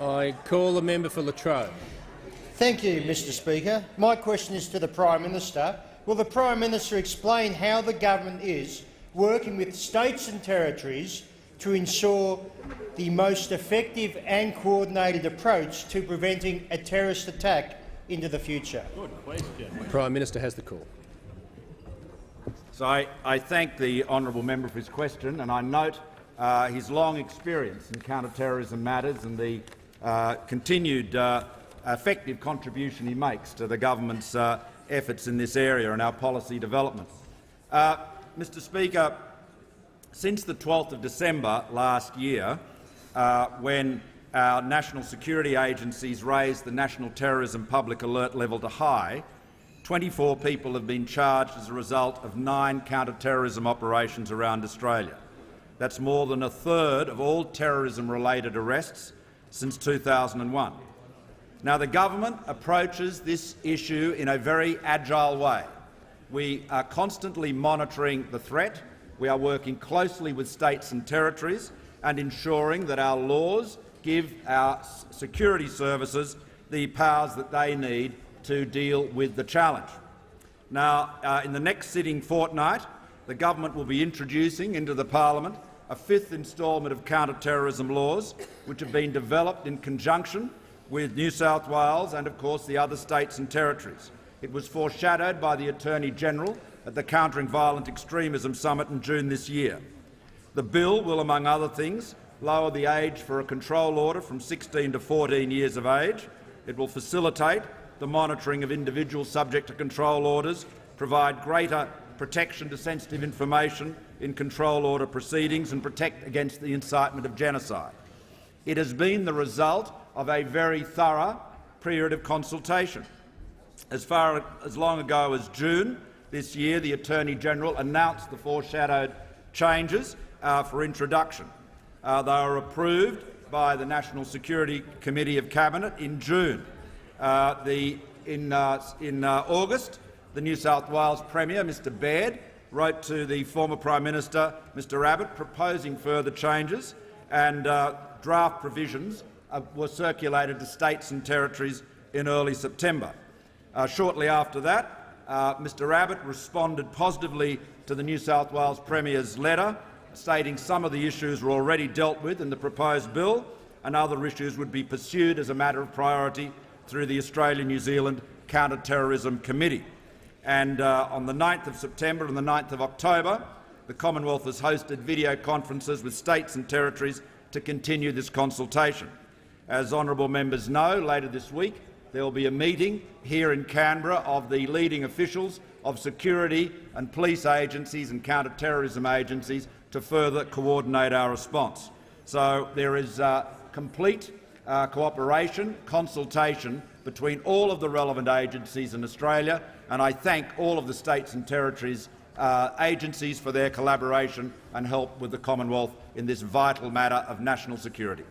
I call the member for Latrobe. Thank you, Mr Speaker. My question is to the Prime Minister. Will the Prime Minister explain how the government is working with states and territories to ensure the most effective and coordinated approach to preventing a terrorist attack into the future? The Prime Minister has the call. So I thank the honourable member for his question, and I note his long experience in counter-terrorism matters and the continued effective contribution he makes to the government's efforts in this area and our policy development. Mr Speaker, since the 12th of December last year, when our national security agencies raised the National Terrorism Public Alert level to high, 24 people have been charged as a result of 9 counter-terrorism operations around Australia. That's more than a third of all terrorism-related arrests since 2001. Now, the government approaches this issue in a very agile way. We are constantly monitoring the threat. We are working closely with states and territories and ensuring that our laws give our security services the powers that they need to deal with the challenge. Now, in the next sitting fortnight, the government will be introducing into the parliament a 5th instalment of counter-terrorism laws, which have been developed in conjunction with New South Wales and, of course, the other states and territories. It was foreshadowed by the Attorney-General at the Countering Violent Extremism Summit in June this year. The bill will, among other things, lower the age for a control order from 16 to 14 years of age. It will facilitate the monitoring of individuals subject to control orders, provide greater protection to sensitive information in control order proceedings and protect against the incitement of genocide. It has been the result of a very thorough period of consultation. As long ago as June this year, the Attorney-General announced the foreshadowed changes for introduction. They were approved by the National Security Committee of Cabinet in June. In August, the New South Wales Premier, Mr Baird, wrote to the former Prime Minister, Mr Abbott, proposing further changes, and draft provisions were circulated to states and territories in early September. Shortly after that, Mr Abbott responded positively to the New South Wales Premier's letter, stating some of the issues were already dealt with in the proposed bill and other issues would be pursued as a matter of priority through the Australia-New Zealand Counter-Terrorism Committee. And on the 9th of September and the 9th of October, the Commonwealth has hosted video conferences with states and territories to continue this consultation. As honourable members know, later this week there will be a meeting here in Canberra of the leading officials of security and police agencies and counter-terrorism agencies to further coordinate our response. So there is complete cooperation, consultation between all of the relevant agencies in Australia, and I thank all of the states and territories agencies for their collaboration and help with the Commonwealth in this vital matter of national security.